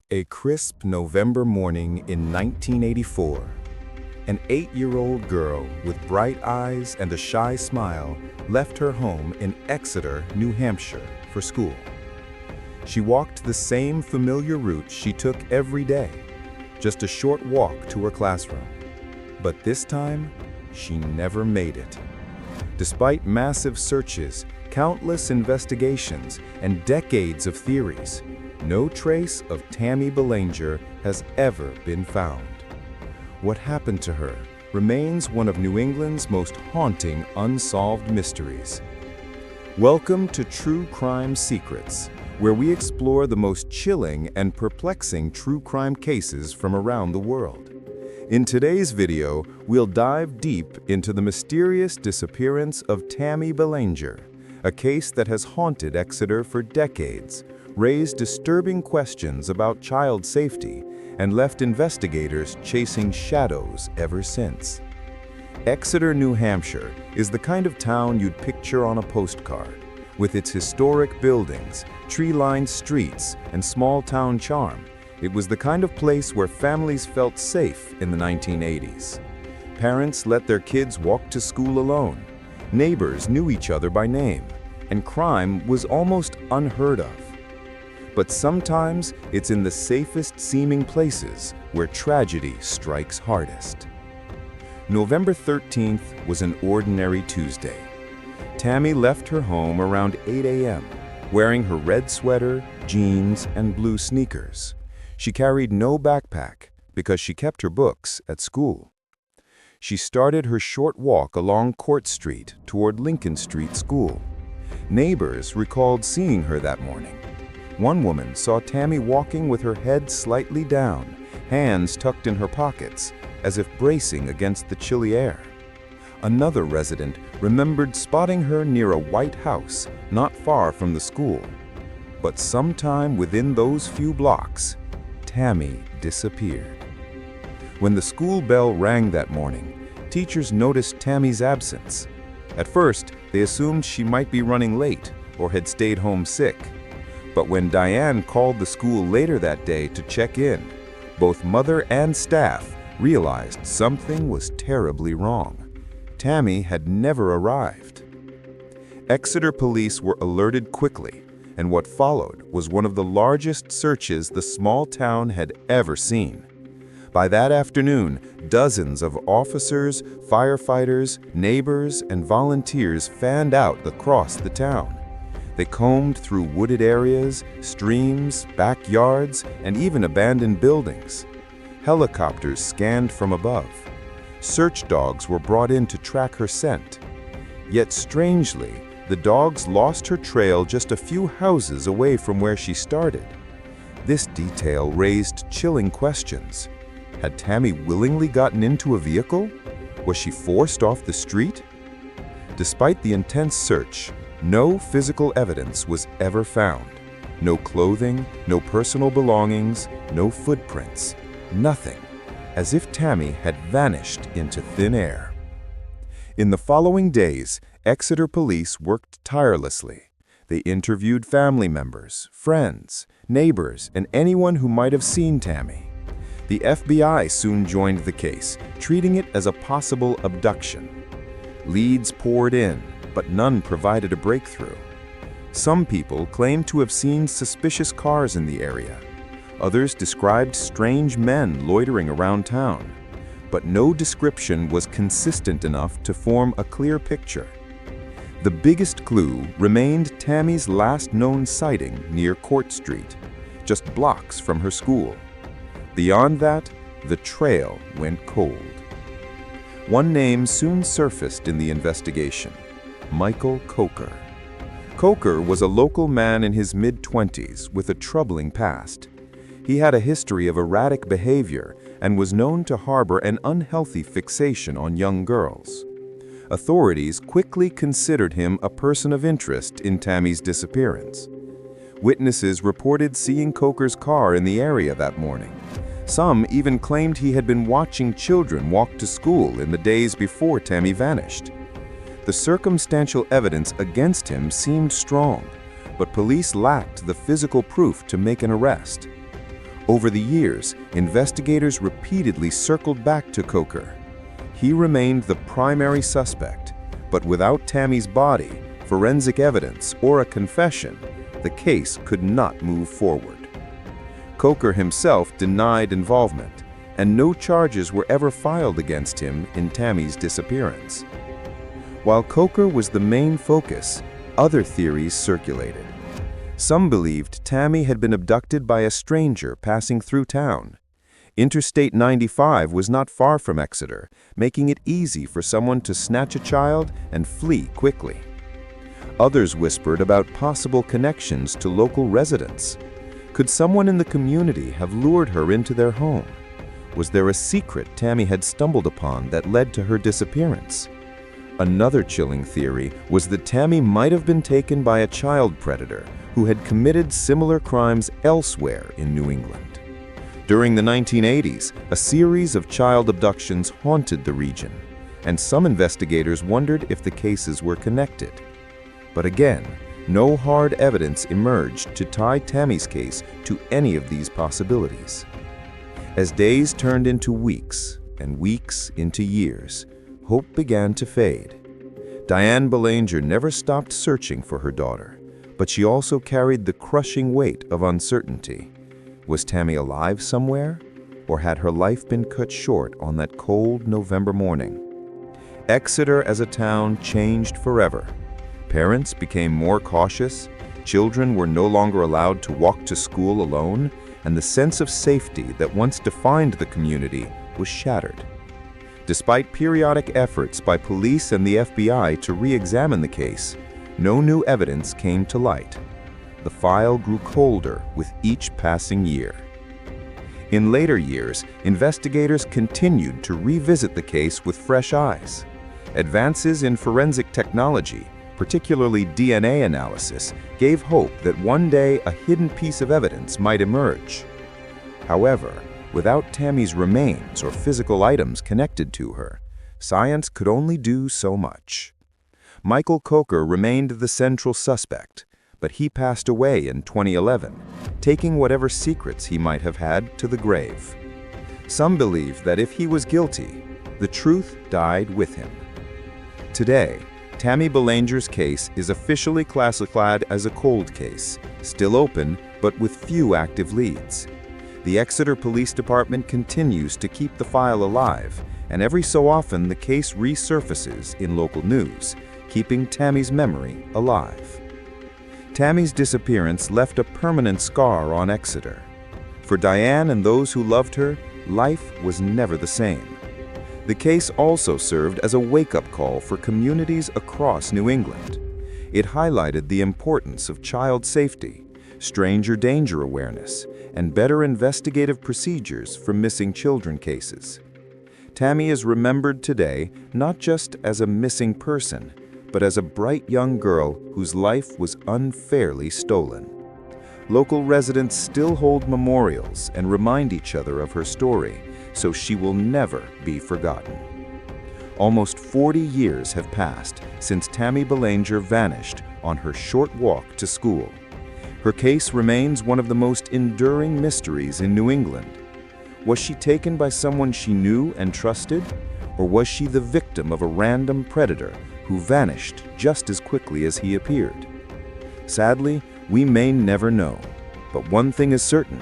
A crisp November morning in 1984, an 8-year-old girl with bright eyes and a shy smile left her home in Exeter, New Hampshire, for school. She walked the same familiar route she took every day, just a short walk to her classroom. But this time, she never made it. Despite massive searches, countless investigations, and decades of theories, no trace of Tammy Belanger has ever been found. What happened to her remains one of New England's most haunting unsolved mysteries. Welcome to True Crime Secrets, where we explore the most chilling and perplexing true crime cases from around the world. In today's video, we'll dive deep into the mysterious disappearance of Tammy Belanger, a case that has haunted Exeter for decades, raised disturbing questions about child safety, and left investigators chasing shadows ever since. Exeter, New Hampshire is the kind of town you'd picture on a postcard, with its historic buildings, tree-lined streets, and small-town charm. It was the kind of place where families felt safe in the 1980s. Parents let their kids walk to school alone. Neighbors knew each other by name, and crime was almost unheard of. But sometimes it's in the safest seeming places where tragedy strikes hardest. November 13th was an ordinary Tuesday. Tammy left her home around 8 a.m., wearing her red sweater, jeans, and blue sneakers. She carried no backpack because she kept her books at school. She started her short walk along Court Street toward Lincoln Street School. Neighbors recalled seeing her that morning. One woman saw Tammy walking with her head slightly down, hands tucked in her pockets, as if bracing against the chilly air. Another resident remembered spotting her near a white house not far from the school. But sometime within those few blocks, Tammy disappeared. When the school bell rang that morning, teachers noticed Tammy's absence. At first, they assumed she might be running late or had stayed home sick. But when Diane called the school later that day to check in, both mother and staff realized something was terribly wrong. Tammy had never arrived. Exeter police were alerted quickly, and what followed was one of the largest searches the small town had ever seen. By that afternoon, dozens of officers, firefighters, neighbors, and volunteers fanned out across the town. They combed through wooded areas, streams, backyards, and even abandoned buildings. Helicopters scanned from above. Search dogs were brought in to track her scent. Yet strangely, the dogs lost her trail just a few houses away from where she started. This detail raised chilling questions. Had Tammy willingly gotten into a vehicle? Was she forced off the street? Despite the intense search, no physical evidence was ever found. No clothing, no personal belongings, no footprints, nothing, as if Tammy had vanished into thin air. In the following days, Exeter police worked tirelessly. They interviewed family members, friends, neighbors, and anyone who might have seen Tammy. The FBI soon joined the case, treating it as a possible abduction. Leads poured in, but none provided a breakthrough. Some people claimed to have seen suspicious cars in the area. Others described strange men loitering around town. But no description was consistent enough to form a clear picture. The biggest clue remained Tammy's last known sighting near Court Street, just blocks from her school. Beyond that, the trail went cold. One name soon surfaced in the investigation: Michael Coker. Coker was a local man in his mid-20s with a troubling past. He had a history of erratic behavior and was known to harbor an unhealthy fixation on young girls. Authorities quickly considered him a person of interest in Tammy's disappearance. Witnesses reported seeing Coker's car in the area that morning. Some even claimed he had been watching children walk to school in the days before Tammy vanished. The circumstantial evidence against him seemed strong, but police lacked the physical proof to make an arrest. Over the years, investigators repeatedly circled back to Coker. He remained the primary suspect, but without Tammy's body, forensic evidence, or a confession, the case could not move forward. Coker himself denied involvement, and no charges were ever filed against him in Tammy's disappearance. While Coker was the main focus, other theories circulated. Some believed Tammy had been abducted by a stranger passing through town. Interstate 95 was not far from Exeter, making it easy for someone to snatch a child and flee quickly. Others whispered about possible connections to local residents. Could someone in the community have lured her into their home? Was there a secret Tammy had stumbled upon that led to her disappearance? Another chilling theory was that Tammy might have been taken by a child predator who had committed similar crimes elsewhere in New England. During the 1980s, a series of child abductions haunted the region, and some investigators wondered if the cases were connected. But again, no hard evidence emerged to tie Tammy's case to any of these possibilities. As days turned into weeks and weeks into years, hope began to fade. Tammy Belanger never stopped searching for her daughter, but she also carried the crushing weight of uncertainty. Was Tammy alive somewhere, or had her life been cut short on that cold November morning? Exeter as a town changed forever. Parents became more cautious, children were no longer allowed to walk to school alone, and the sense of safety that once defined the community was shattered. Despite periodic efforts by police and the FBI to re-examine the case, no new evidence came to light. The file grew colder with each passing year. In later years, investigators continued to revisit the case with fresh eyes. Advances in forensic technology, particularly DNA analysis, gave hope that one day a hidden piece of evidence might emerge. However, without Tammy's remains or physical items connected to her, science could only do so much. Michael Coker remained the central suspect, but he passed away in 2011, taking whatever secrets he might have had to the grave. Some believe that if he was guilty, the truth died with him. Today, Tammy Belanger's case is officially classified as a cold case, still open but with few active leads. The Exeter Police Department continues to keep the file alive, and every so often the case resurfaces in local news, keeping Tammy's memory alive. Tammy's disappearance left a permanent scar on Exeter. For Diane and those who loved her, life was never the same. The case also served as a wake-up call for communities across New England. It highlighted the importance of child safety, stranger danger awareness, and better investigative procedures for missing children cases. Tammy is remembered today not just as a missing person, but as a bright young girl whose life was unfairly stolen. Local residents still hold memorials and remind each other of her story, so she will never be forgotten. Almost 40 years have passed since Tammy Belanger vanished on her short walk to school. Her case remains one of the most enduring mysteries in New England. Was she taken by someone she knew and trusted, or was she the victim of a random predator who vanished just as quickly as he appeared? Sadly, we may never know, but one thing is certain: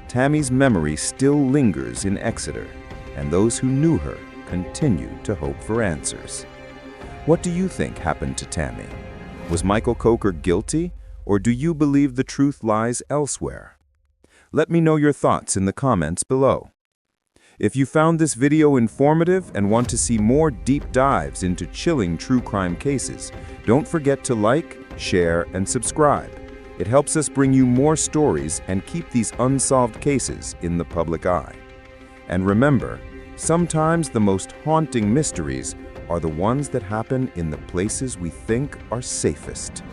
Tammy's memory still lingers in Exeter, and those who knew her continue to hope for answers. What do you think happened to Tammy? Was Michael Coker guilty, or do you believe the truth lies elsewhere? Let me know your thoughts in the comments below. If you found this video informative and want to see more deep dives into chilling true crime cases, don't forget to like, share, and subscribe. It helps us bring you more stories and keep these unsolved cases in the public eye. And remember, sometimes the most haunting mysteries are the ones that happen in the places we think are safest.